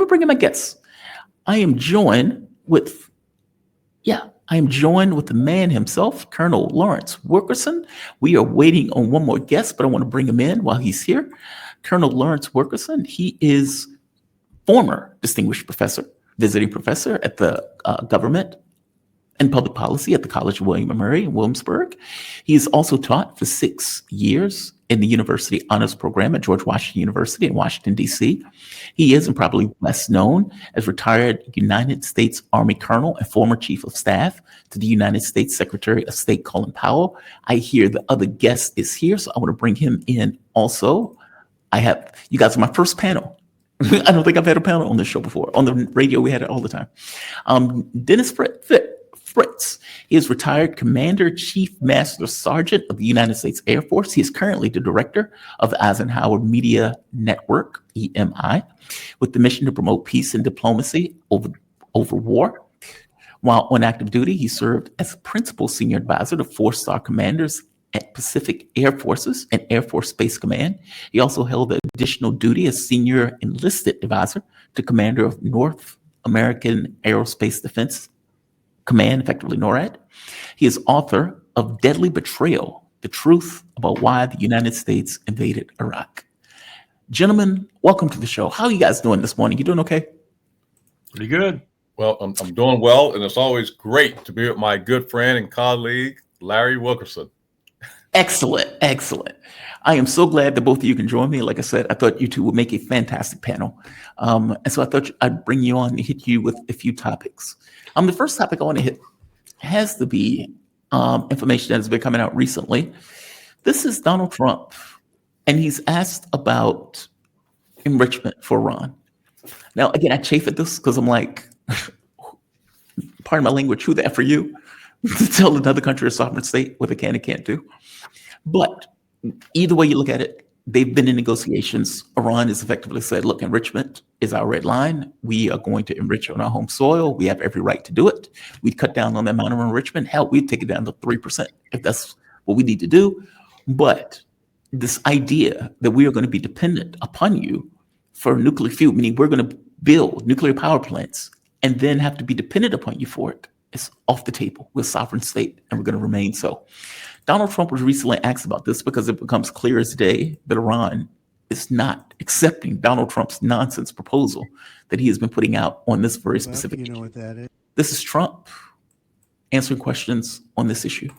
bring in my guests. I am joined with the man himself, Colonel Lawrence Wilkerson. We are waiting on one more guest, but I want to bring him in while he's here. Colonel Lawrence Wilkerson, he is former distinguished professor, visiting professor at the government and public policy at the College of William and Mary in Williamsburg. He has also taught for 6 years in the University Honors Program at George Washington University in Washington, D.C. He is, and probably best known as, retired United States Army Colonel and former Chief of Staff to the United States Secretary of State Colin Powell. I hear the other guest is here, so I want to bring him in also. You guys are my first panel. I don't think I've had a panel on this show before. On the radio, we had it all the time. Dennis Fritz. He is retired Commander Chief Master Sergeant of the United States Air Force. He is currently the director of the Eisenhower Media Network, EMI, with the mission to promote peace and diplomacy over war. While on active duty, he served as principal senior advisor to 4-star commanders at Pacific Air Forces and Air Force Space Command. He also held additional duty as senior enlisted advisor to commander of North American Aerospace Defense Command, effectively NORAD. He is author of Deadly Betrayal, The Truth About Why the United States Invaded Iraq. Gentlemen, welcome to the show. How are you guys doing this morning? You doing okay? Pretty good. Well, I'm doing well, and it's always great to be with my good friend and colleague, Larry Wilkerson. Excellent. I am so glad that both of you can join me. Like I said, I thought you two would make a fantastic panel. And so I thought I'd bring you on and hit you with a few topics. The first topic I want to hit has to be information that has been coming out recently. This is Donald Trump, and he's asked about enrichment for Iran. Now, again, I chafe at this because I'm like, pardon my language, who the F are you to tell another country or sovereign state what they can and can't do? But either way you look at it, they've been in negotiations. Iran has effectively said, look, enrichment is our red line. We are going to enrich on our home soil. We have every right to do it. We'd cut down on the amount of enrichment. Hell, we'd take it down to 3% if that's what we need to do. But this idea that we are going to be dependent upon you for nuclear fuel, meaning we're going to build nuclear power plants and then have to be dependent upon you for it, is off the table. We're a sovereign state, and we're going to remain so. Donald Trump was recently asked about this because it becomes clear as day that Iran is not accepting Donald Trump's nonsense proposal that he has been putting out on this very specific issue. What that is. This is Trump answering questions on this issue.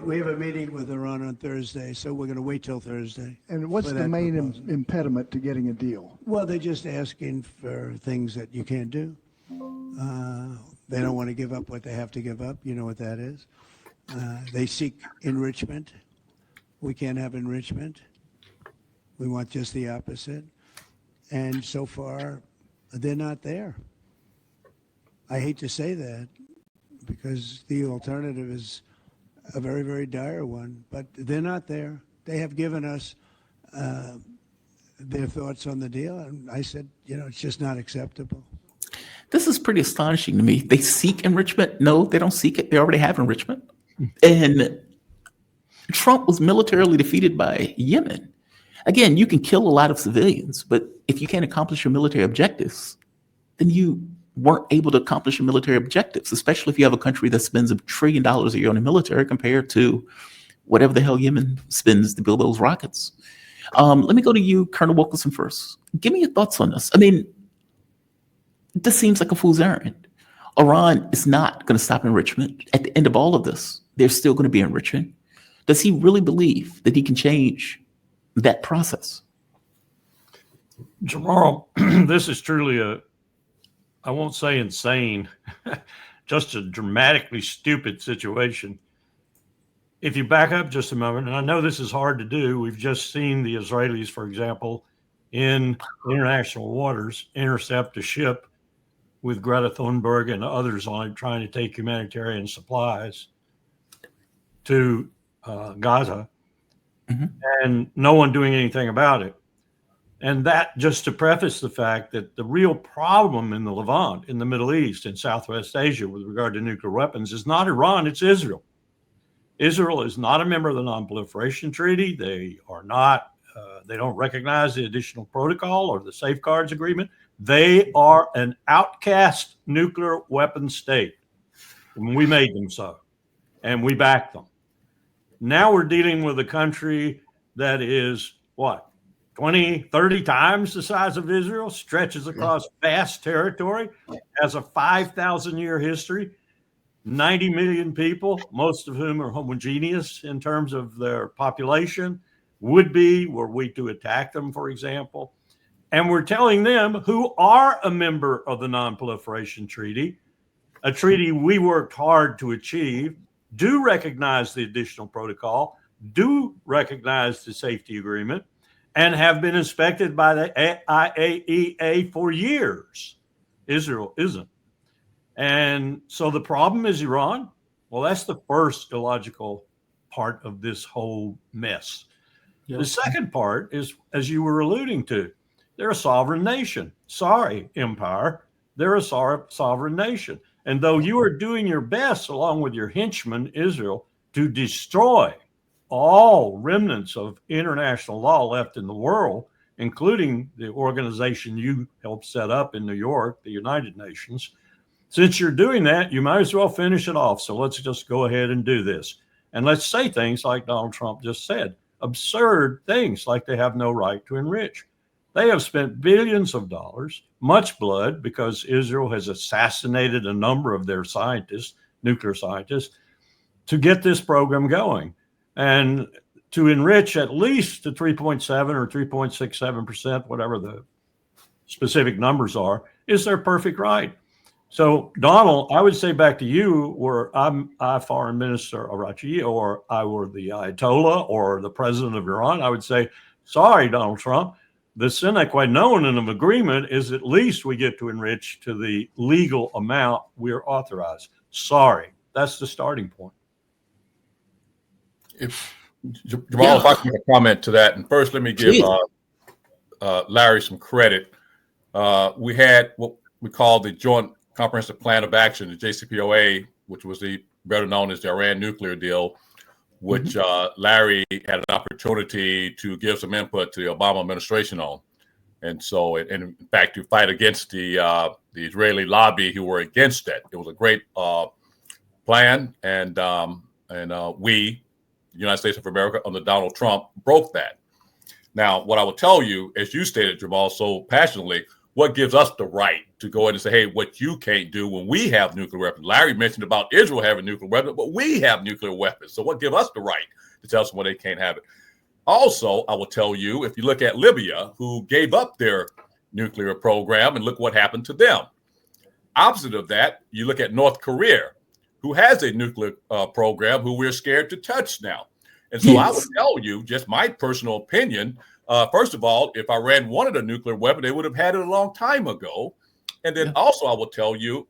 We have a meeting with Iran on Thursday, so we're going to wait till Thursday. And what's the main impediment to getting a deal? Well, they're just asking for things that you can't do. They don't want to give up what they have to give up. You know what that is. They seek enrichment. We can't have enrichment. We want just the opposite. And so far, they're not there. I hate to say that because the alternative is a very, very dire one, but they're not there. They have given us their thoughts on the deal, and I said, it's just not acceptable. This is pretty astonishing to me. They seek enrichment. No, they don't seek it. They already have enrichment. And Trump was militarily defeated by Yemen. Again, you can kill a lot of civilians, but if you can't accomplish your military objectives, then you weren't able to accomplish your military objectives, especially if you have a country that spends $1 trillion a year on the military compared to whatever the hell Yemen spends to build those rockets. Let me go to you, Colonel Wilkerson, first. Give me your thoughts on this. I mean, this seems like a fool's errand. Iran is not going to stop enrichment. At the end of all of this, there's still going to be enrichment. Does he really believe that he can change that process? Jamal, this is truly I won't say insane, just a dramatically stupid situation. If you back up just a moment, and I know this is hard to do, we've just seen the Israelis, for example, in international waters intercept a ship with Greta Thunberg and others on it trying to take humanitarian supplies to Gaza, and no one doing anything about it. And that just to preface the fact that the real problem in the Levant, in the Middle East, in Southwest Asia with regard to nuclear weapons is not Iran, it's Israel. Israel is not a member of the Non-Proliferation Treaty. They are not, they don't recognize the additional protocol or the safeguards agreement. They are an outcast nuclear weapon state. And we made them so, and we backed them. Now we're dealing with a country that is what, 20, 30 times the size of Israel, stretches across vast territory, has a 5,000-year history, 90 million people, most of whom are homogeneous in terms of their population, would be were we to attack them, for example. And we're telling them, who are a member of the Non-Proliferation Treaty, a treaty we worked hard to achieve, do recognize the additional protocol, do recognize the safety agreement, and have been inspected by the IAEA for years. Israel isn't. And so the problem is Iran. Well, that's the first illogical part of this whole mess. Yeah. The second part is, as you were alluding to, they're a sovereign nation. Sorry, empire. They're a sovereign nation. And though you are doing your best, along with your henchman, Israel, to destroy all remnants of international law left in the world, including the organization you helped set up in New York, the United Nations, since you're doing that, you might as well finish it off. So let's just go ahead and do this. And let's say things like Donald Trump just said, absurd things like they have no right to enrich. They have spent billions of dollars, much blood, because Israel has assassinated a number of their scientists, nuclear scientists, to get this program going. And to enrich at least to 3.7 or 3.67%, whatever the specific numbers are, is their perfect right. So, Donald, I would say back to you, were I'm a foreign minister, Arachi, or I were the Ayatollah or the president of Iran, I would say, sorry, Donald Trump, the sine qua non of agreement is at least we get to enrich to the legal amount we're authorized. Sorry, that's the starting point. Jamal, if I can make a comment to that, and first let me give Larry some credit. We had what we call the Joint Comprehensive Plan of Action, the JCPOA, which was the better known as the Iran nuclear deal, which Larry had an opportunity to give some input to the Obama administration on. And so, and in fact, to fight against the Israeli lobby who were against that. It was a great plan, and we, the United States of America, under Donald Trump, broke that. Now, what I will tell you, as you stated, Jamal, so passionately, what gives us the right to go in and say, hey, what you can't do when we have nuclear weapons? Larry mentioned about Israel having nuclear weapons, but we have nuclear weapons. So what gives us the right to tell someone they can't have it? Also, I will tell you, if you look at Libya, who gave up their nuclear program, and look what happened to them. Opposite of that, you look at North Korea, who has a nuclear program, who we're scared to touch now. And so I would tell you, just my personal opinion, first of all, if Iran wanted a nuclear weapon, they would have had it a long time ago. And then also I will tell you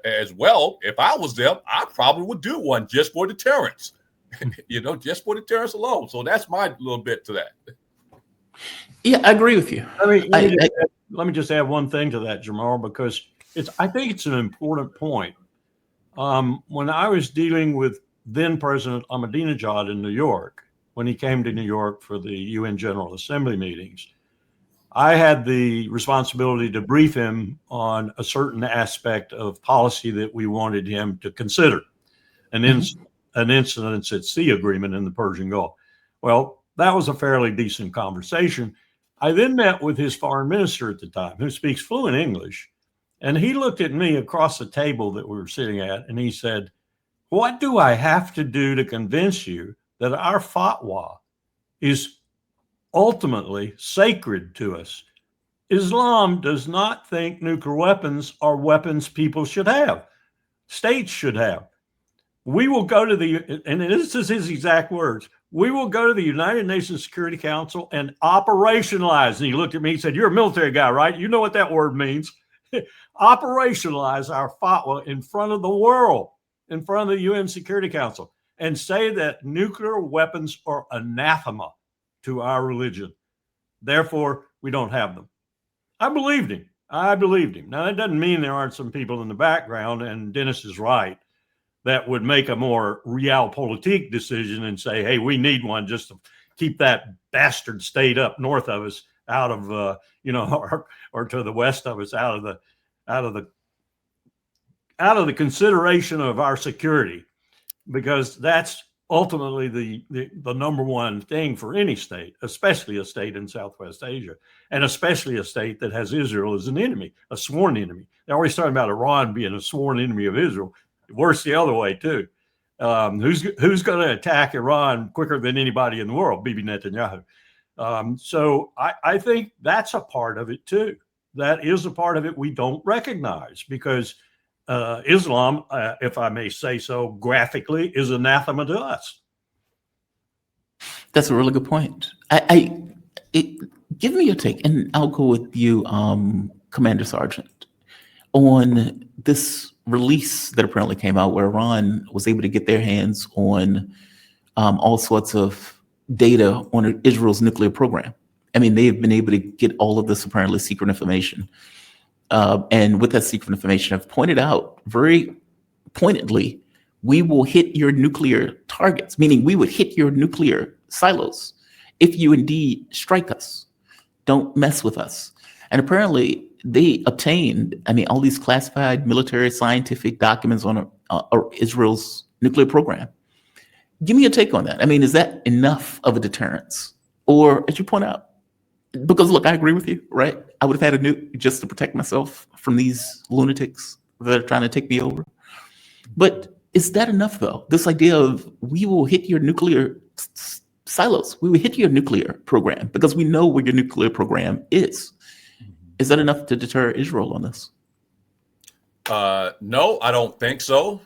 as well, if I was them, I probably would do one just for deterrence, just for deterrence alone. So that's my little bit to that. Yeah, I agree with you. Let me just add one thing to that, Jamal, because I think it's an important point. When I was dealing with then President Ahmadinejad in New York, when he came to New York for the UN General Assembly meetings, I had the responsibility to brief him on a certain aspect of policy that we wanted him to consider, an incidents at sea agreement in the Persian Gulf. Well, that was a fairly decent conversation. I then met with his foreign minister at the time, who speaks fluent English, and he looked at me across the table that we were sitting at, and he said, "What do I have to do to convince you that our fatwa is ultimately sacred to us? Islam does not think nuclear weapons are weapons people should have, states should have. We will go to and this is his exact words, we will go to the United Nations Security Council and operationalize." And he looked at me and said, "You're a military guy, right? You know what that word means." Operationalize our fatwa in front of the world, in front of the UN Security Council, and say that nuclear weapons are anathema to our religion. Therefore, we don't have them. I believed him. Now, that doesn't mean there aren't some people in the background, and Dennis is right, that would make a more realpolitik decision and say, hey, we need one just to keep that bastard state up north of us out of or to the west of us, out of the consideration of our security, because that's ultimately the number one thing for any state, especially a state in Southwest Asia, and especially a state that has Israel as an enemy, a sworn enemy. They're always talking about Iran being a sworn enemy of Israel. Worse the other way too. Who's going to attack Iran quicker than anybody in the world? Bibi Netanyahu. So I think that's a part of it too. That is a part of it we don't recognize, because Islam, if I may say so graphically, is anathema to us. That's a really good point. Give me your take, and I'll go with you, Commander Sergeant, on this release that apparently came out where Iran was able to get their hands on all sorts of data on Israel's nuclear program. I mean, they've been able to get all of this apparently secret information. And with that secret information, I've pointed out very pointedly, we will hit your nuclear targets, meaning we would hit your nuclear silos if you indeed strike us. Don't mess with us. And apparently they obtained, all these classified military scientific documents on Israel's nuclear program. Give me a take on that. Is that enough of a deterrence? Or, as you point out, because look, I agree with you, right? I would have had a nuke just to protect myself from these lunatics that are trying to take me over. But is that enough, though? This idea of we will hit your nuclear silos, we will hit your nuclear program because we know where your nuclear program is. Is that enough to deter Israel on this? No, I don't think so.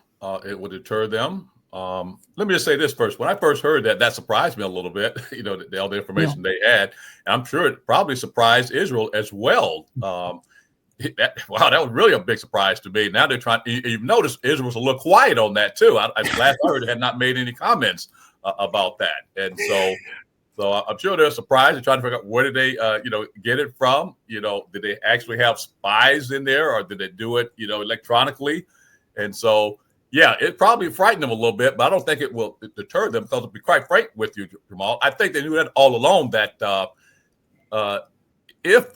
It would deter them. Let me just say this first. When I first heard that surprised me a little bit, all the information they had. And I'm sure it probably surprised Israel as well. Wow, that was really a big surprise to me. Now they're trying, you've noticed Israel's a little quiet on that too. Last I heard, had not made any comments about that. And so I'm sure they're surprised. They're trying to figure out where did they, get it from? Did they actually have spies in there, or did they do it, electronically? And so, yeah, it probably frightened them a little bit, but I don't think it will deter them, because to be quite frank with you, Jamal, I think they knew that all along, that if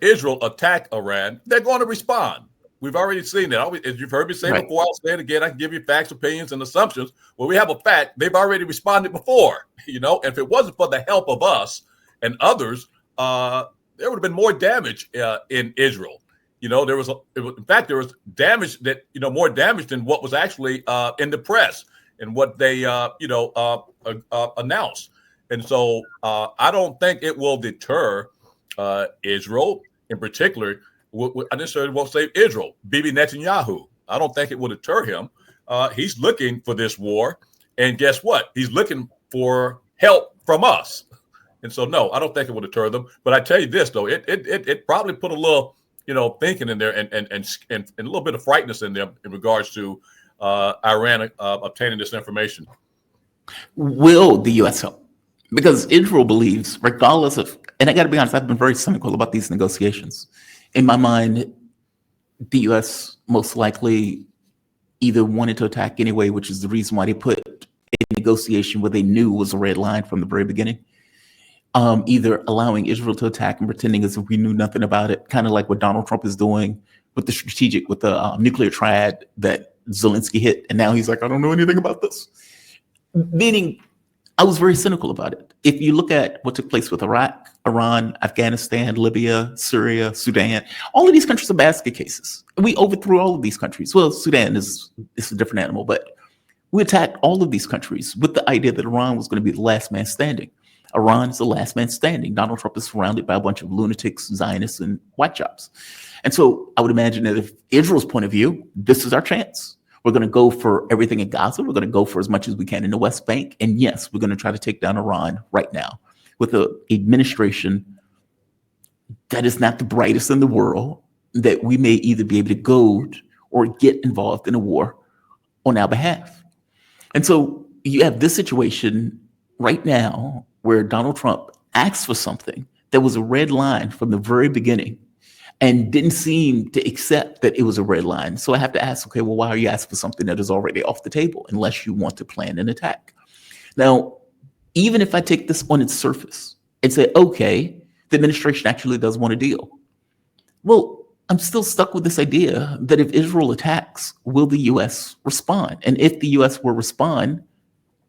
Israel attack Iran, they're going to respond. We've already seen that. As you've heard me say before, I'll say it again. I can give you facts, opinions, and assumptions. Well, we have a fact. They've already responded before, and if it wasn't for the help of us and others, there would have been more damage in Israel. There was damage that, more damage than what was actually in the press and what they, announced. And so I don't think it will deter Israel in particular. I necessarily won't say Israel. Bibi Netanyahu, I don't think it will deter him. He's looking for this war. And guess what? He's looking for help from us. And so, no, I don't think it will deter them. But I tell you this, though, it probably put a little, thinking in there and a little bit of frightness in them in regards to Iran obtaining this information. Will the U.S. help? Because Israel believes, regardless of, and I got to be honest, I've been very cynical about these negotiations. In my mind, the U.S. most likely either wanted to attack anyway, which is the reason why they put a negotiation where they knew was a red line from the very beginning. Either allowing Israel to attack and pretending as if we knew nothing about it, kind of like what Donald Trump is doing with the nuclear triad that Zelensky hit. And now he's like, I don't know anything about this. Meaning, I was very cynical about it. If you look at what took place with Iraq, Iran, Afghanistan, Libya, Syria, Sudan, all of these countries are basket cases. We overthrew all of these countries. Well, Sudan is a different animal, but we attacked all of these countries with the idea that Iran was going to be the last man standing. Iran is the last man standing. Donald Trump is surrounded by a bunch of lunatics, Zionists, and white chops. And so I would imagine that if Israel's point of view, this is our chance. We're going to go for everything in Gaza. We're going to go for as much as we can in the West Bank. And yes, we're going to try to take down Iran right now with an administration that is not the brightest in the world, that we may either be able to goad or get involved in a war on our behalf. And so you have this situation right now where Donald Trump asked for something that was a red line from the very beginning and didn't seem to accept that it was a red line. So I have to ask, okay, well, why are you asking for something that is already off the table unless you want to plan an attack? Now, even if I take this on its surface and say, okay, the administration actually does want a deal. Well, I'm still stuck with this idea that if Israel attacks, will the U.S. respond? And if the U.S. will respond,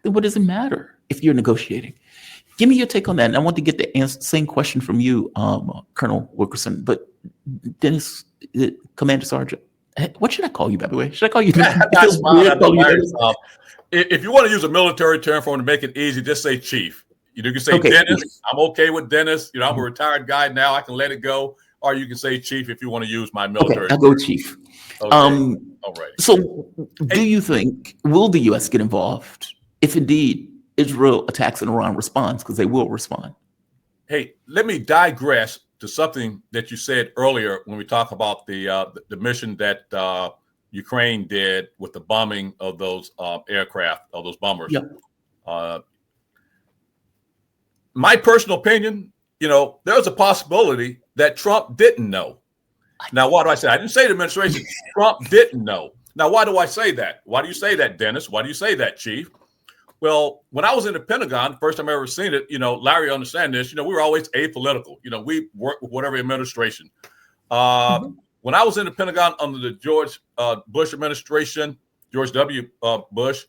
then what does it matter if you're negotiating? Give me your take on that. And I want to get the same question from you, Colonel Wilkerson. But Dennis, Commander Sergeant, what should I call you, by the way? Should I call you? That's fine. If you want to use a military term for him to make it easy, just say chief. You can say Dennis. I'm okay with Dennis. I'm a retired guy now. I can let it go. Or you can say chief if you want to use my military. Okay, I'll go chief. Okay. All right. So do you think, will the U.S. get involved if indeed Israel attacks and Iran responds? Because they will respond. Hey, let me digress to something that you said earlier when we talk about the mission that Ukraine did with the bombing of those aircraft, of those bombers. Yeah. My personal opinion, there's a possibility that Trump didn't know. Now, why do I say that? I didn't say the administration. Trump didn't know. Now, why do I say that? Why do you say that, Dennis? Why do you say that, Chief? Well, when I was in the Pentagon, first time I ever seen it, Larry understand this, we were always apolitical. We worked with whatever administration. When I was in the Pentagon under the George Bush administration, George W. Bush,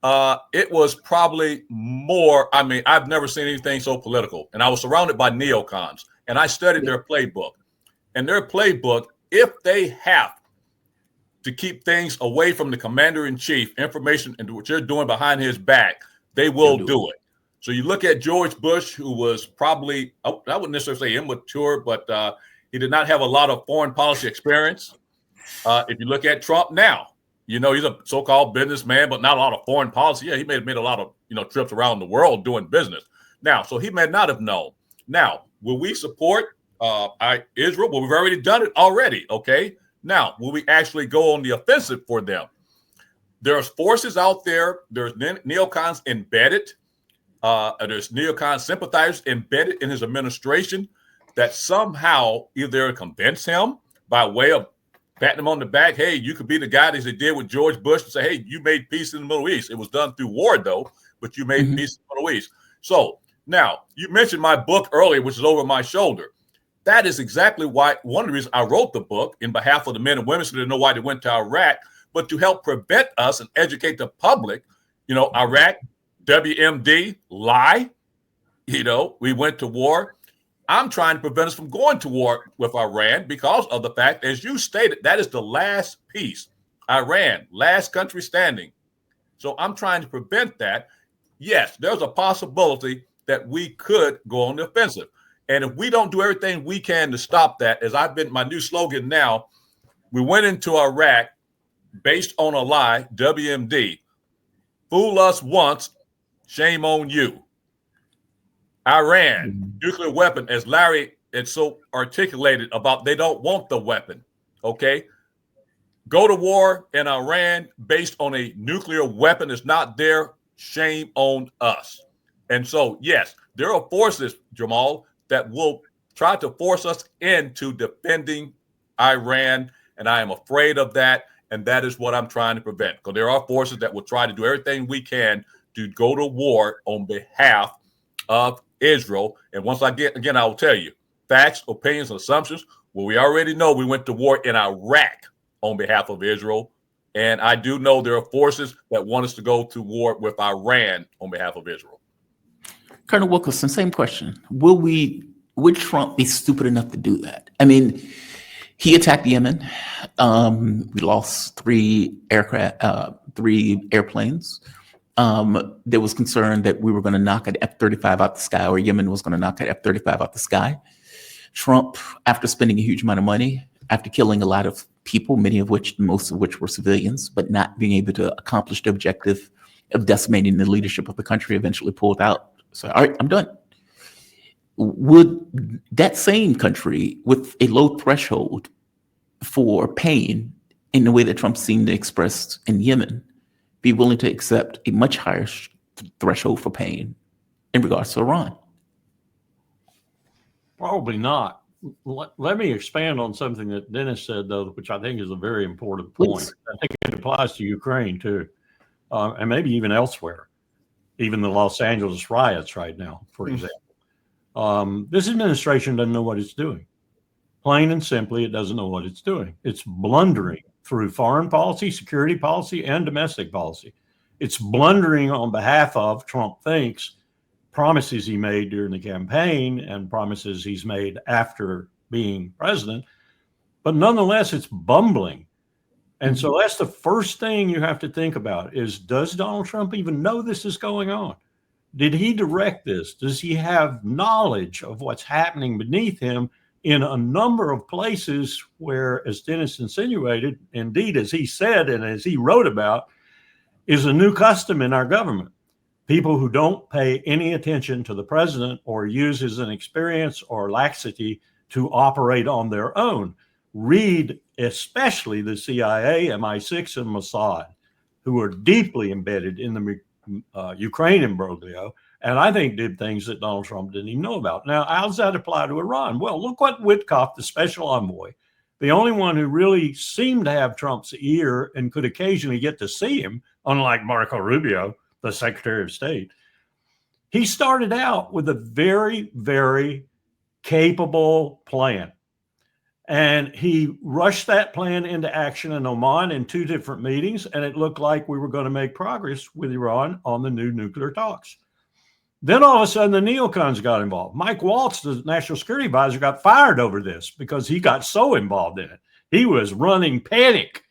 it was probably more, I've never seen anything so political. And I was surrounded by neocons, and I studied their playbook. And their playbook, if they have to keep things away from the commander-in-chief, information and what you're doing behind his back, they will do it. So you look at George Bush, who was probably, I wouldn't necessarily say immature, but he did not have a lot of foreign policy experience. If you look at Trump now, he's a so-called businessman, but not a lot of foreign policy. Yeah, he may have made a lot of, trips around the world doing business. Now, so he may not have known. Now, will we support Israel? Well, we've already done it already, okay? Now, will we actually go on the offensive for them? There's forces out there. There's neocons embedded. There's neocon sympathizers embedded in his administration that somehow either convince him by way of patting him on the back, hey, you could be the guy as they did with George Bush and say, hey, you made peace in the Middle East. It was done through war, though, but you made peace in the Middle East. So now, you mentioned my book earlier, which is over my shoulder. That is exactly why one of the reasons I wrote the book in behalf of the men and women so they know why they went to Iraq, but to help prevent us and educate the public. Iraq, WMD, lie. We went to war. I'm trying to prevent us from going to war with Iran because of the fact, as you stated, that is the last piece. Iran, last country standing. So I'm trying to prevent that. Yes, there's a possibility that we could go on the offensive. And if we don't do everything we can to stop that, as my new slogan now, we went into Iraq based on a lie, WMD. Fool us once, shame on you. Iran, nuclear weapon, as Larry had so articulated about, they don't want the weapon, okay? Go to war in Iran based on a nuclear weapon that's not there, shame on us. And so, yes, there are forces, Jamal, that will try to force us into defending Iran, and I am afraid of that, and that is what I'm trying to prevent. Because there are forces that will try to do everything we can to go to war on behalf of Israel. And once I will tell you, facts, opinions, and assumptions. Well, we already know we went to war in Iraq on behalf of Israel, and I do know there are forces that want us to go to war with Iran on behalf of Israel. Colonel Wilkerson, same question. Would Trump be stupid enough to do that? He attacked Yemen. We lost 3 airplanes. There was concern that we were going to knock an F-35 out the sky, or Yemen was going to knock an F-35 out the sky. Trump, after spending a huge amount of money, after killing a lot of people, most of which were civilians, but not being able to accomplish the objective of decimating the leadership of the country, eventually pulled out. So, all right, I'm done. Would that same country with a low threshold for pain in the way that Trump seemed to express in Yemen be willing to accept a much higher threshold for pain in regards to Iran? Probably not. Let me expand on something that Dennis said, though, which I think is a very important point. Please. I think it applies to Ukraine, too, and maybe even elsewhere, even the Los Angeles riots right now, for example. This administration doesn't know what it's doing. Plain and simply, it doesn't know what it's doing. It's blundering through foreign policy, security policy, and domestic policy. It's blundering on behalf of, Trump thinks, promises he made during the campaign and promises he's made after being president. But nonetheless, it's bumbling. And so that's the first thing you have to think about is, does Donald Trump even know this is going on? Did he direct this? Does he have knowledge of what's happening beneath him in a number of places where, as Dennis insinuated, indeed, as he said and as he wrote about, is a new custom in our government? People who don't pay any attention to the president or uses an experience or laxity to operate on their own. Read especially the CIA, MI6, and Mossad, who are deeply embedded in the Ukraine imbroglio, and I think did things that Donald Trump didn't even know about. Now, how does that apply to Iran? Well, look what Witkoff, the special envoy, the only one who really seemed to have Trump's ear and could occasionally get to see him, unlike Marco Rubio, the Secretary of State, he started out with a very, very capable plan. And he rushed that plan into action in Oman in 2 different meetings, and it looked like we were going to make progress with Iran on the new nuclear talks. Then all of a sudden, the neocons got involved. Mike Waltz, the national security advisor, got fired over this because he got so involved in it. He was running panic,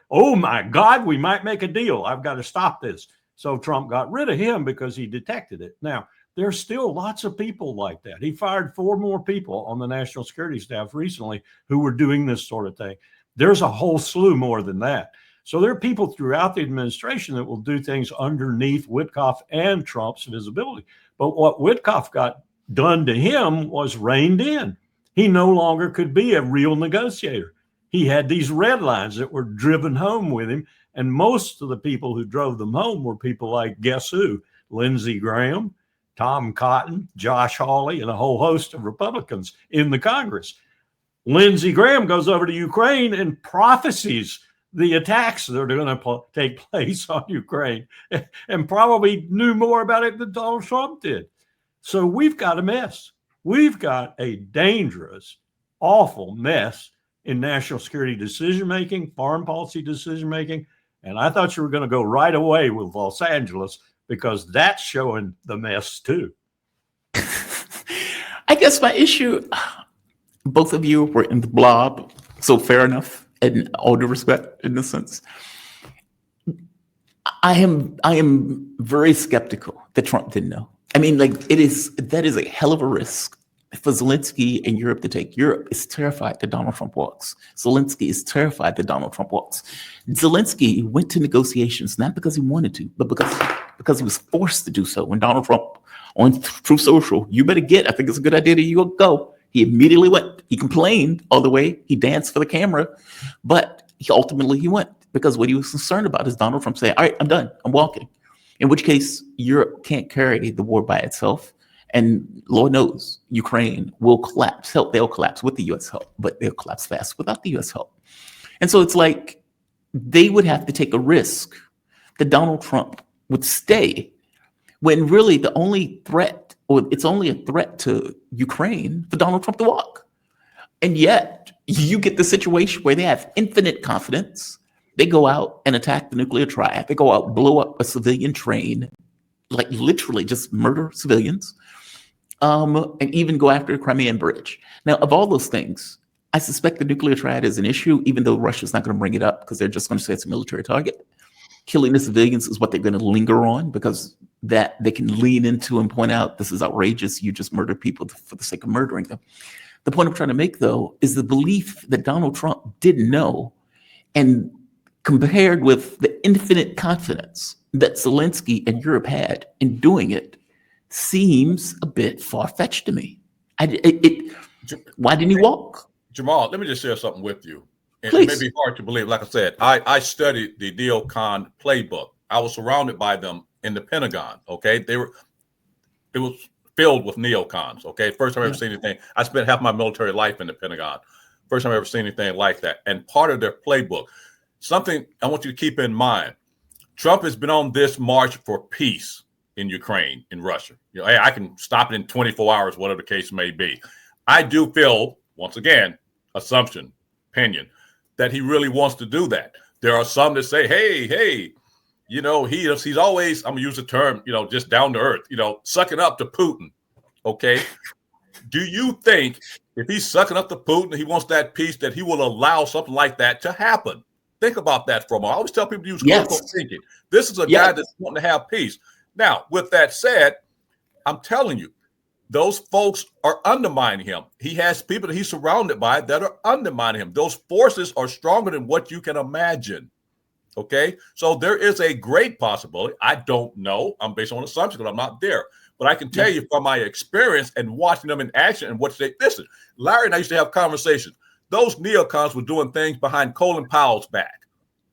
oh my God, we might make a deal. I've got to stop this. So Trump got rid of him because he detected it. Now, there's still lots of people like that. He fired 4 more people on the national security staff recently who were doing this sort of thing. There's a whole slew more than that. So there are people throughout the administration that will do things underneath Witkoff and Trump's visibility. But what Witkoff got done to him was reined in. He no longer could be a real negotiator. He had these red lines that were driven home with him. And most of the people who drove them home were people like, guess who? Lindsey Graham, Tom Cotton, Josh Hawley, and a whole host of Republicans in the Congress. Lindsey Graham goes over to Ukraine and prophesies the attacks that are going to take place on Ukraine and probably knew more about it than Donald Trump did. So we've got a mess. We've got a dangerous, awful mess in national security decision-making, foreign policy decision-making. And I thought you were going to go right away with Los Angeles because that's showing the mess too. I guess my issue, both of you were in the blob, so fair enough, in all due respect, in this sense. I am very skeptical that Trump didn't know. I mean, that is a hell of a risk for Zelensky and Europe to take. Europe is terrified that Donald Trump walks. Zelensky is terrified that Donald Trump walks. Zelensky went to negotiations not because he wanted to, but because he was forced to do so. When Donald Trump on Truth Social, you better I think it's a good idea that you go. He immediately went. He complained all the way. He danced for the camera, but he went because what he was concerned about is Donald Trump saying, all right, I'm done. I'm walking. In which case, Europe can't carry the war by itself. And Lord knows, Ukraine will collapse. They'll collapse with the U.S. help, but they'll collapse fast without the U.S. help. And so it's like they would have to take a risk that Donald Trump would stay when really the only threat, or it's only a threat to Ukraine for Donald Trump to walk. And yet you get the situation where they have infinite confidence. They go out and attack the nuclear triad. They go out, blow up a civilian train, like literally just murder civilians, and even go after the Crimean Bridge. Now, of all those things, I suspect the nuclear triad is an issue, even though Russia's not going to bring it up because they're just going to say it's a military target. Killing the civilians is what they're going to linger on because that they can lean into and point out this is outrageous. You just murder people for the sake of murdering them. The point I'm trying to make, though, is the belief that Donald Trump didn't know, and compared with the infinite confidence that Zelensky and Europe had in doing it, seems a bit far-fetched to me. Why didn't he walk? Jamal, let me just share something with you. It Please. may be hard to believe. Like I said, I studied the Neocon playbook. I was surrounded by them in the Pentagon. Okay, it was filled with neocons. Okay, first time I ever seen anything. I spent half my military life in the Pentagon. First time I ever seen anything like that. And part of their playbook, something I want you to keep in mind: Trump has been on this march for peace. in Ukraine, in Russia. You know, hey, I can stop it in 24 hours, whatever the case may be. I do feel, once again, assumption, opinion, that he really wants to do that. There are some that say, hey, you know, he's always, I'm gonna use the term, you know, just down to earth, you know, sucking up to Putin. Okay. Do you think if he's sucking up to Putin, he wants that peace, that he will allow something like that to happen? Think about that for a moment. I always tell people to use critical thinking. This is a guy that's wanting to have peace. Now, with that said, I'm telling you, those folks are undermining him. He has people that he's surrounded by that are undermining him. Those forces are stronger than what you can imagine. Okay, so there is a great possibility. I don't know. I'm based on assumptions because I'm not there. But I can tell you from my experience and watching them in action and what they listen. Larry and I used to have conversations. Those neocons were doing things behind Colin Powell's back,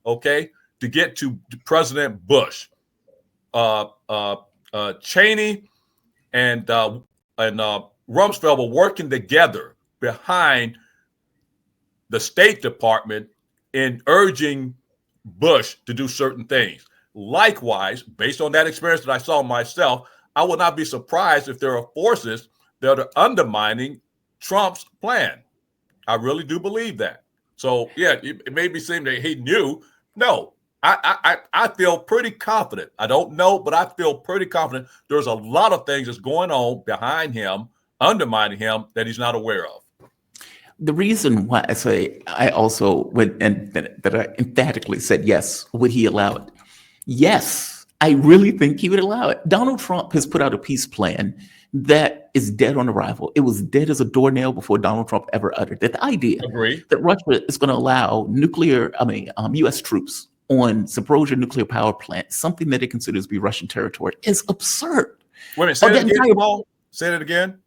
okay, to get to President Bush. Cheney and Rumsfeld were working together behind the State Department in urging Bush to do certain things. Likewise, based on that experience that I saw myself, I would not be surprised if there are forces that are undermining Trump's plan. I really do believe that. So, yeah, it made me seem that he knew. No, I feel pretty confident. I don't know, but I feel pretty confident there's a lot of things that's going on behind him, undermining him, that he's not aware of. The reason why I say I also would, and that I emphatically said yes, would he allow it? Yes, I really think he would allow it. Donald Trump has put out a peace plan that is dead on arrival. It was dead as a doornail before Donald Trump ever uttered it. The idea that Russia is going to allow U.S. troops on Zaporozhye nuclear power plant, something that it considers to be Russian territory, is absurd. Wait a minute, say that again, Paul. Say that again.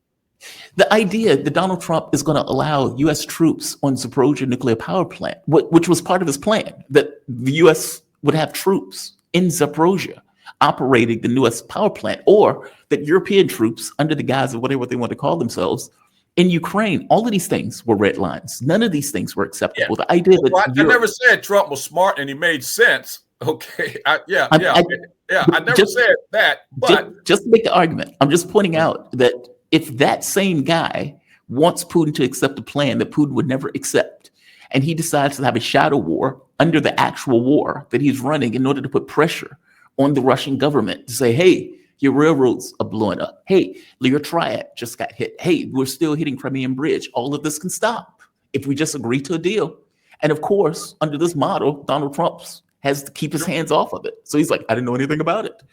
The idea that Donald Trump is going to allow U.S. troops on Zaporozhye nuclear power plant, which was part of his plan, that the U.S. would have troops in Zaporozhye operating the newest power plant, or that European troops, under the guise of whatever they want to call themselves, in Ukraine, all of these things were red lines. None of these things were acceptable. The idea that I never said Trump was smart and he made sense. Okay, I never said that. But just to make the argument, I'm just pointing out that if that same guy wants Putin to accept a plan that Putin would never accept, and he decides to have a shadow war under the actual war that he's running in order to put pressure on the Russian government to say, hey, your railroads are blowing up. Hey, your triad just got hit. Hey, we're still hitting Crimean Bridge. All of this can stop if we just agree to a deal. And of course, under this model, Donald Trump has to keep his hands off of it. So he's like, I didn't know anything about it.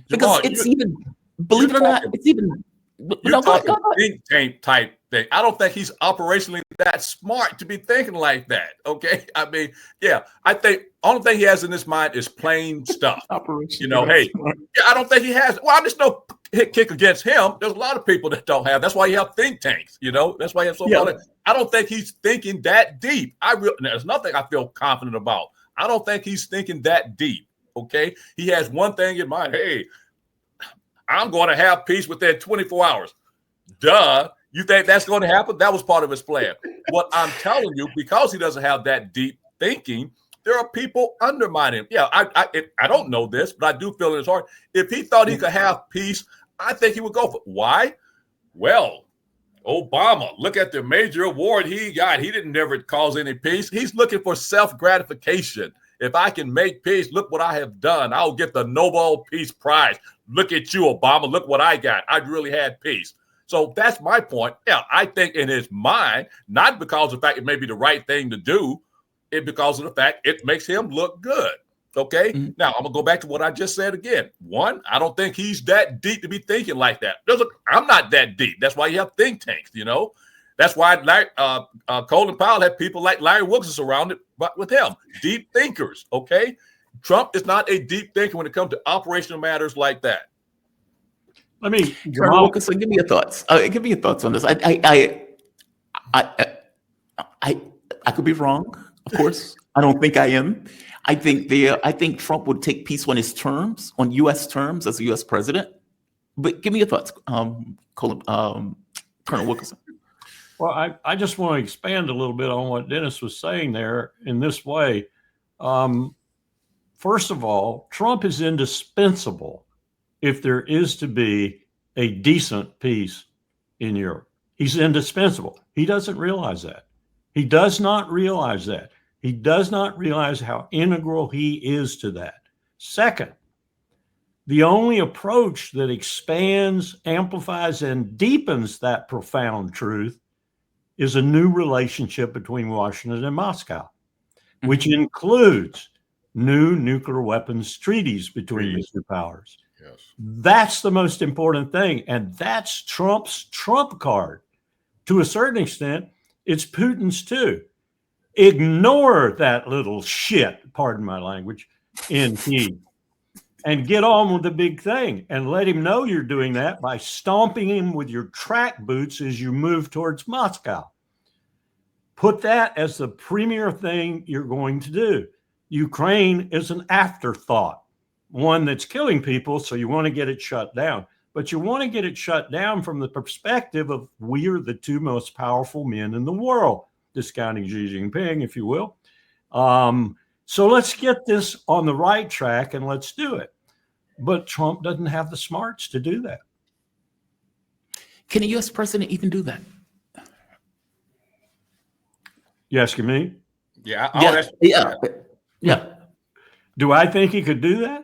Because believe it or not, it's even you're talking think tank type thing. I don't think he's operationally that smart to be thinking like that. Okay, I mean, I think only thing he has in his mind is plain stuff. I don't think he has. Well, I'm just no kick against him. There's a lot of people that don't have. That's why you have think tanks. That's why you have so many. I don't think he's thinking that deep. There's nothing I feel confident about. I don't think he's thinking that deep. Okay, he has one thing in mind. Hey, I'm going to have peace within 24 hours. Duh. You think that's going to happen? That was part of his plan. What I'm telling you, because he doesn't have that deep thinking, there are people undermining him. Yeah, I don't know this, but I do feel in his heart. If he thought he could have peace, I think he would go for it. Why? Well, Obama, look at the major award he got. He didn't never cause any peace. He's looking for self-gratification. If I can make peace, look what I have done. I'll get the Nobel Peace Prize. Look at you, Obama. Look what I got. I really had peace. So that's my point. Yeah, I think in his mind, not because of the fact it may be the right thing to do, it's because of the fact it makes him look good. Okay. Mm-hmm. Now I'm gonna go back to what I just said again. One, I don't think he's that deep to be thinking like that. I'm not that deep. That's why you have think tanks. That's why Colin Powell had people like Larry Wilkerson surrounded, but with him, deep thinkers. Okay. Trump is not a deep thinker when it comes to operational matters like that. Colonel Wilkerson, give me your thoughts. Give me your thoughts on this. I could be wrong, of course. I don't think I am. I think Trump would take peace on his terms, on U.S. terms as a U.S. president. But give me your thoughts, Colonel Wilkerson. Well, I just want to expand a little bit on what Dennis was saying there in this way. First of all, Trump is indispensable if there is to be a decent peace in Europe. He's indispensable. He doesn't realize that. He does not realize that. He does not realize how integral he is to that. Second, the only approach that expands, amplifies, and deepens that profound truth is a new relationship between Washington and Moscow, which includes new nuclear weapons treaties between the two powers. Yes. That's the most important thing. And that's Trump's trump card. To a certain extent, it's Putin's too. Ignore that little shit, pardon my language, in Kyiv, and get on with the big thing and let him know you're doing that by stomping him with your track boots as you move towards Moscow. Put that as the premier thing you're going to do. Ukraine is an afterthought, one that's killing people, so you want to get it shut down. But you want to get it shut down from the perspective of we are the two most powerful men in the world, discounting Xi Jinping, if you will. So let's get this on the right track and let's do it. But Trump doesn't have the smarts to do that. Can a U.S. president even do that? You asking me? Yeah. Yeah. Do I think he could do that?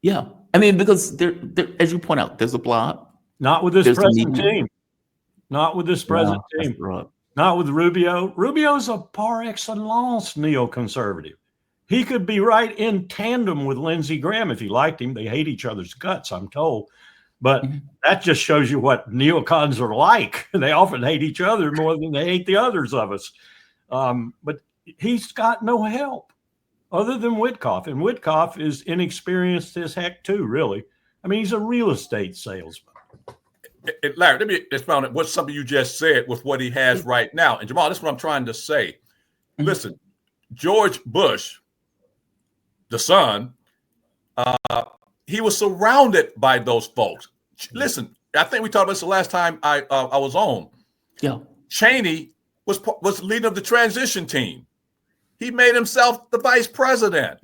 Yeah. I mean, because there, as you point out, there's a blob. Not with this There's the present media. team. Not with this present That's team. right. Not with Rubio. Rubio's a par excellence neoconservative. He could be right in tandem with Lindsey Graham if he liked him. They hate each other's guts, I'm told. But that just shows you what neocons are like. They often hate each other more than they hate the others of us. But he's got no help other than Witkoff. And Witkoff is inexperienced as heck too, really. I mean, he's a real estate salesman. Larry, let me expound on what something you just said with what he has right now. And Jamal, that's what I'm trying to say. Listen, George Bush, the son, he was surrounded by those folks. Listen, I think we talked about this the last time I was on. Yeah. Cheney was leader of the transition team. He made himself the vice president.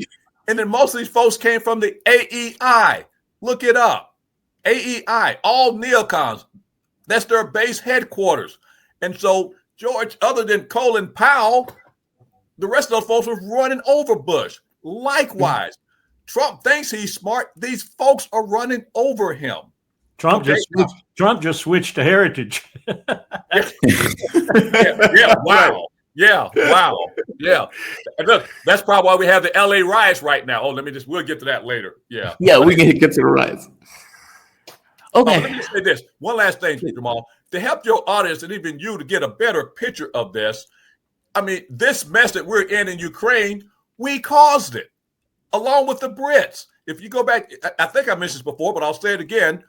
And then most of these folks came from the AEI. Look it up. AEI, all neocons. That's their base headquarters. And so George, other than Colin Powell, the rest of those folks were running over Bush. Likewise, Trump thinks he's smart. These folks are running over him. Trump just switched to heritage. Wow. And look, that's probably why we have the LA riots right now. We'll get to that later. Yeah. Yeah, we can get to the riots. Okay. Let me say this. One last thing, Jamal. To help your audience and even you to get a better picture of this, I mean, this mess that we're in Ukraine, we caused it, along with the Brits. If you go back, I think I mentioned this before, but I'll say it again.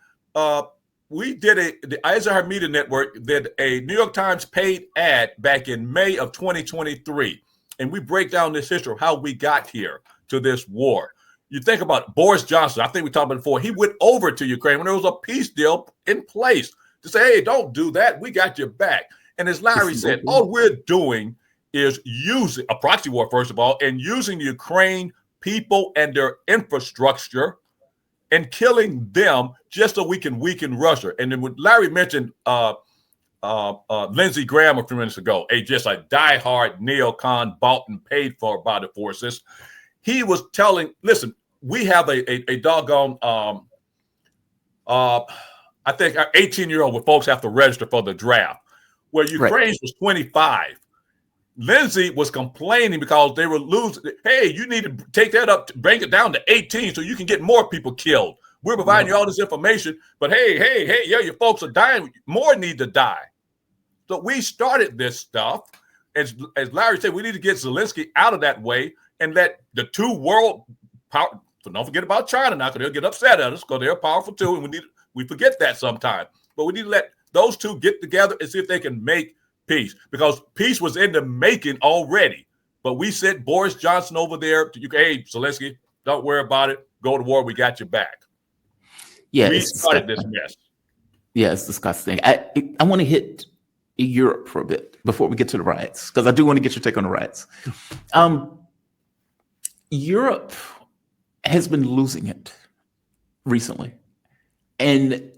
We did the Eisenhower Media Network did a New York Times paid ad back in May of 2023. And we break down this history of how we got here to this war. You think about Boris Johnson. I think we talked about it before. He went over to Ukraine when there was a peace deal in place to say, hey, don't do that. We got your back. And as Larry said, all we're doing is using a proxy war, first of all, and using the Ukraine people and their infrastructure and killing them just so we can weaken Russia. And then when Larry mentioned Lindsey Graham a few minutes ago, just a diehard neocon bought and paid for by the forces, he was telling, listen, we have a doggone, I think, 18-year-old where folks have to register for the draft, where Ukraine's was 25. Lindsey was complaining because they were losing. Hey, you need to take that up, bring it down to 18 so you can get more people killed. We're providing you all this information, but hey, yeah, your folks are dying. More need to die. So we started this stuff. As Larry said, we need to get Zelensky out of that way and let the two world power. So don't forget about China now, because they'll get upset at us because they're powerful too, and we forget that sometimes. But we need to let those two get together and see if they can make peace, because peace was in the making already. But we sent Boris Johnson over there to hey, Zelensky, don't worry about it. Go to war. We got your back. Yeah, we started this mess. Yeah, it's disgusting. I want to hit Europe for a bit before we get to the riots, because I do want to get your take on the riots. Europe has been losing it recently. And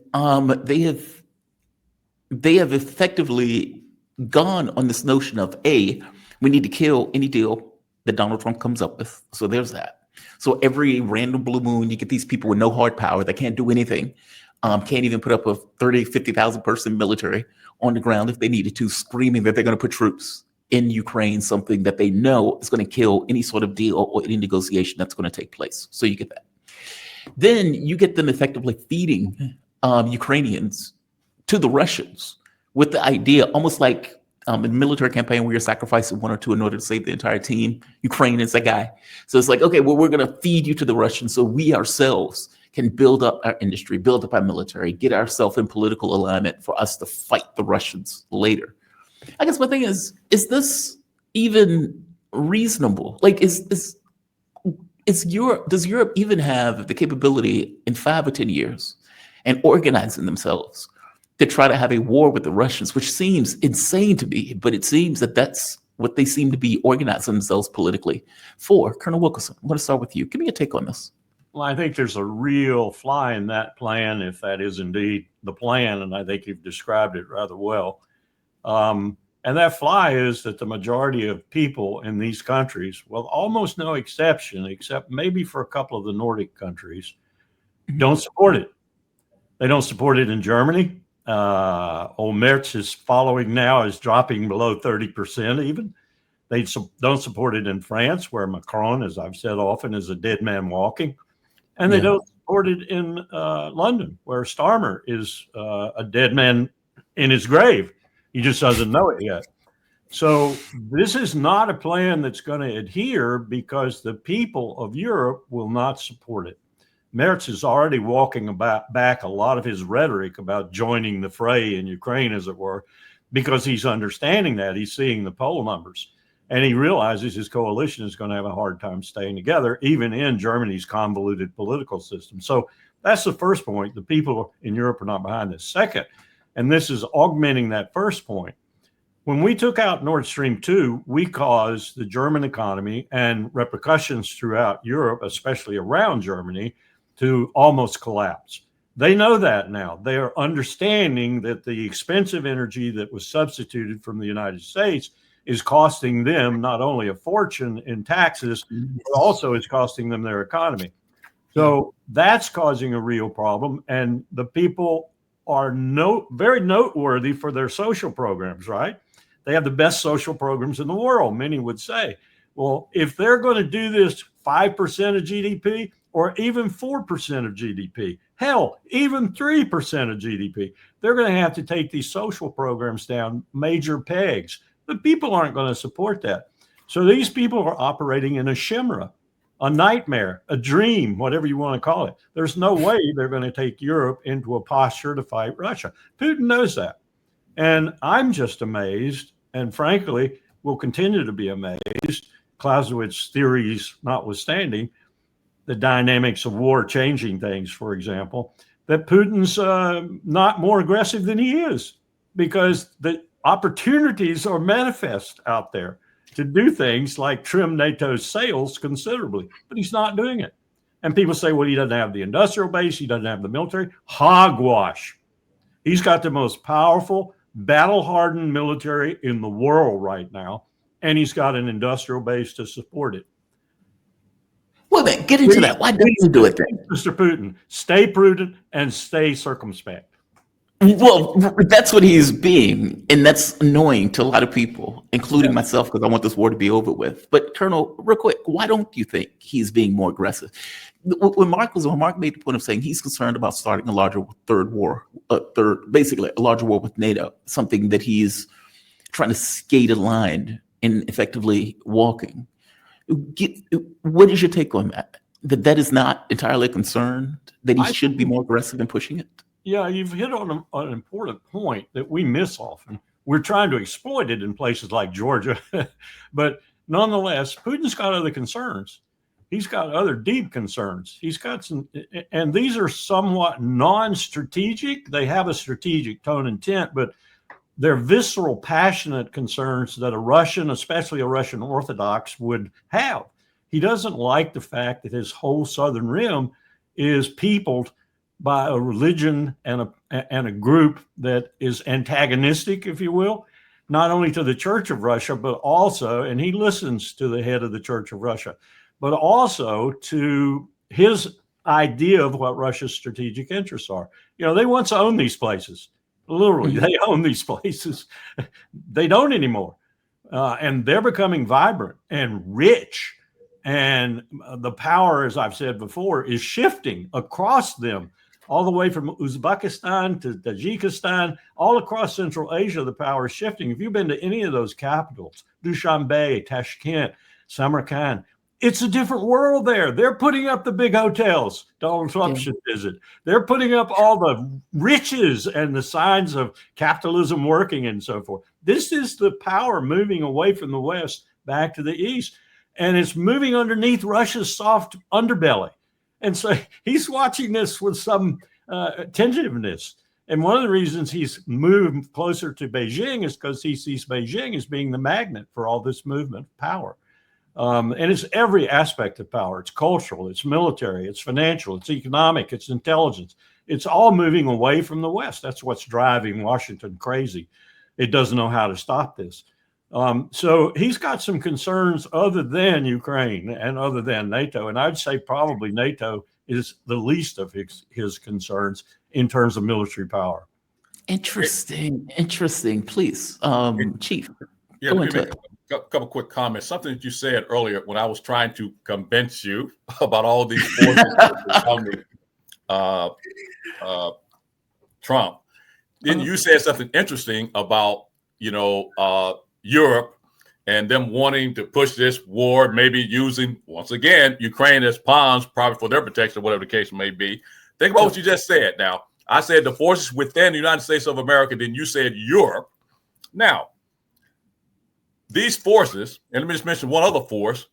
they have effectively gone on this notion of we need to kill any deal that Donald Trump comes up with. So there's that. So every random blue moon, you get these people with no hard power that can't do anything, can't even put up a 30, 50,000 person military on the ground if they needed to, screaming that they're going to put troops in Ukraine, something that they know is going to kill any sort of deal or any negotiation that's going to take place. So you get that. Then you get them effectively feeding Ukrainians to the Russians with the idea, almost like a military campaign where you're sacrificing one or two in order to save the entire team. Ukraine is that guy. So it's like, okay, well, we're going to feed you to the Russians so we ourselves can build up our industry, build up our military, get ourselves in political alignment for us to fight the Russians later. I guess my thing is this even reasonable? Like, does Europe even have the capability in 5 or 10 years and organizing themselves to try to have a war with the Russians, which seems insane to me, but it seems that that's what they seem to be organizing themselves politically for. Colonel Wilkerson, I'm going to start with you. Give me a take on this. Well, I think there's a real fly in that plan, if that is indeed the plan, and I think you've described it rather well. And that fly is that the majority of people in these countries, well, almost no exception, except maybe for a couple of the Nordic countries, don't support it. They don't support it in Germany. Old Merz is following now is dropping below 30% even. They don't support it in France, where Macron, as I've said often, is a dead man walking. And they don't support it in London, where Starmer is a dead man in his grave. He just doesn't know it yet. So this is not a plan that's going to adhere because the people of Europe will not support it. Merz is already walking back a lot of his rhetoric about joining the fray in Ukraine, as it were, because he's understanding that. He's seeing the poll numbers. And he realizes his coalition is going to have a hard time staying together, even in Germany's convoluted political system. So that's the first point. The people in Europe are not behind this. Second, and this is augmenting that first point, when we took out Nord Stream 2, we caused the German economy and repercussions throughout Europe, especially around Germany, to almost collapse. They know that now. They are understanding that the expensive energy that was substituted from the United States is costing them not only a fortune in taxes, but also is costing them their economy. So that's causing a real problem. And the people are very noteworthy for their social programs, right? They have the best social programs in the world, many would say. Well, if they're going to do this 5% of GDP or even 4% of GDP, hell, even 3% of GDP, they're going to have to take these social programs down major pegs. The people aren't going to support that. So these people are operating in a chimera, a nightmare, a dream, whatever you want to call it. There's no way they're going to take Europe into a posture to fight Russia. Putin knows that. And I'm just amazed, and frankly, will continue to be amazed, Clausewitz's theories notwithstanding, the dynamics of war changing things, for example, that Putin's not more aggressive than he is, because the opportunities are manifest out there to do things like trim NATO's sails considerably, but he's not doing it. And people say, well, he doesn't have the industrial base, he doesn't have the military. Hogwash. He's got the most powerful, battle-hardened military in the world right now, and he's got an industrial base to support it. Well, then, get into that. Why don't you do it then? Mr. Putin, stay prudent and stay circumspect. Well, that's what he's being, and that's annoying to a lot of people, including myself, because I want this war to be over with. But Colonel, real quick, why don't you think he's being more aggressive? When Mark made the point of saying he's concerned about starting a larger basically a larger war with NATO, something that he's trying to skate a line and effectively walking. What is your take on that? That is not entirely a concern, that he should be more aggressive in pushing it? Yeah, you've hit on an important point that we miss often. We're trying to exploit it in places like Georgia. But nonetheless, Putin's got other concerns. He's got other deep concerns. He's got some, and these are somewhat non-strategic. They have a strategic tone and intent, but they're visceral, passionate concerns that a Russian, especially a Russian Orthodox, would have. He doesn't like the fact that his whole southern rim is peopled by a religion and a group that is antagonistic, if you will, not only to the Church of Russia, but also, and he listens to the head of the Church of Russia, but also to his idea of what Russia's strategic interests are. You know, they once owned these places. Literally, they own these places. They don't anymore. And they're becoming vibrant and rich. And the power, as I've said before, is shifting across them, all the way from Uzbekistan to Tajikistan, all across Central Asia. The power is shifting. If you've been to any of those capitals, Dushanbe, Tashkent, Samarkand, it's a different world there. They're putting up the big hotels Donald Trump should visit. They're putting up all the riches and the signs of capitalism working and so forth. This is the power moving away from the West back to the East. And it's moving underneath Russia's soft underbelly. And so he's watching this with some tentativeness. And one of the reasons he's moved closer to Beijing is because he sees Beijing as being the magnet for all this movement of power. And it's every aspect of power. It's cultural, it's military, it's financial, it's economic, it's intelligence. It's all moving away from the West. That's what's driving Washington crazy. It doesn't know how to stop this. So he's got some concerns other than Ukraine and other than NATO. And I'd say probably NATO is the least of his concerns in terms of military power. Interesting. Please, Chief, Yeah, go into it. A couple quick comments. Something that you said earlier when I was trying to convince you about all these forces Trump. Then you said something interesting about, Europe and them wanting to push this war, maybe using, once again, Ukraine as pawns, probably for their protection, whatever the case may be. Think about what you just said. Now, I said the forces within the United States of America, then you said Europe. Now, these forces, and let me just mention one other force,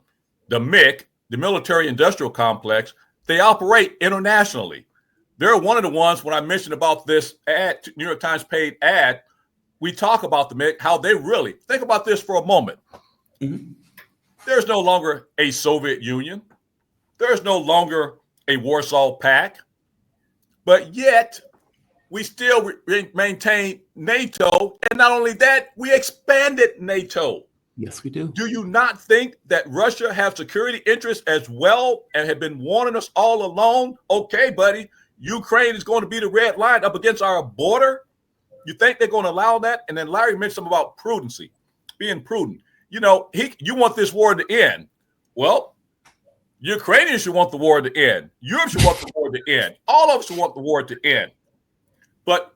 the MIC, the military industrial complex, they operate internationally. They're one of the ones when I mentioned about this ad, New York Times paid ad, we talk about the MIC, how they really, think about this for a moment. Mm-hmm. There's no longer a Soviet Union. There's no longer a Warsaw Pact, but yet we still maintain NATO. And not only that, we expanded NATO. Yes, we do. Do you not think that Russia has security interests as well and have been warning us all along? Okay, buddy, Ukraine is going to be the red line up against our border. You think they're going to allow that? And then Larry mentioned something about prudency, being prudent. You want this war to end. Well, Ukrainians should want the war to end. Europe should want the war to end. All of us should want the war to end. But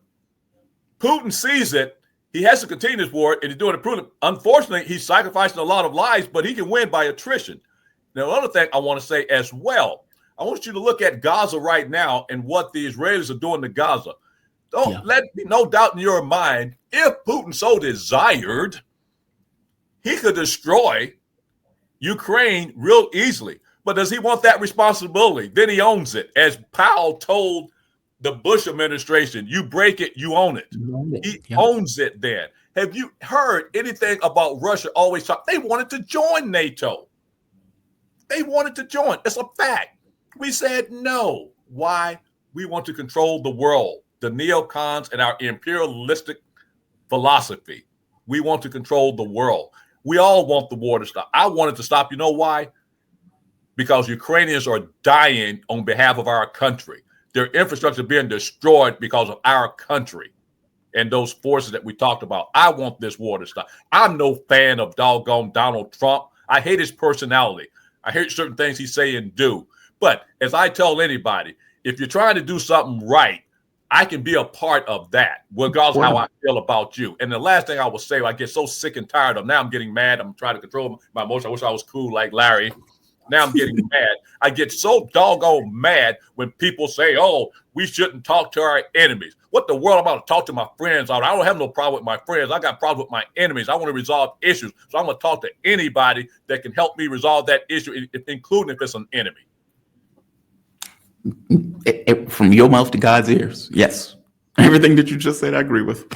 Putin sees it. He has to continue this war, and he's doing it prudent. Unfortunately, he's sacrificing a lot of lives, but he can win by attrition. Now, another thing I want to say as well, I want you to look at Gaza right now and what the Israelis are doing to Gaza. Don't let me no doubt in your mind, if Putin so desired, he could destroy Ukraine real easily. But does he want that responsibility? Then he owns it. As Powell told the Bush administration, you break it, you own it. He owns it then. Have you heard anything about Russia always talk? They wanted to join NATO. They wanted to join. It's a fact. We said no. Why? We want to control the world. The neocons and our imperialistic philosophy. We want to control the world. We all want the war to stop. I want it to stop. You know why? Because Ukrainians are dying on behalf of our country. Their infrastructure being destroyed because of our country and those forces that we talked about. I want this war to stop. I'm no fan of doggone Donald Trump. I hate his personality. I hate certain things he say and do. But as I tell anybody, if you're trying to do something right, I can be a part of that, regardless of how I feel about you. And the last thing I will say, I get so sick and tired of, now I'm getting mad. I'm trying to control my emotions. I wish I was cool like Larry. Now I'm getting mad. I get so doggone mad when people say, oh, we shouldn't talk to our enemies. What the world am I going to talk to my friends? I don't have no problem with my friends. I got problems with my enemies. I want to resolve issues. So I'm going to talk to anybody that can help me resolve that issue, including if it's an enemy. From your mouth to God's ears. Yes. Everything that you just said, I agree with.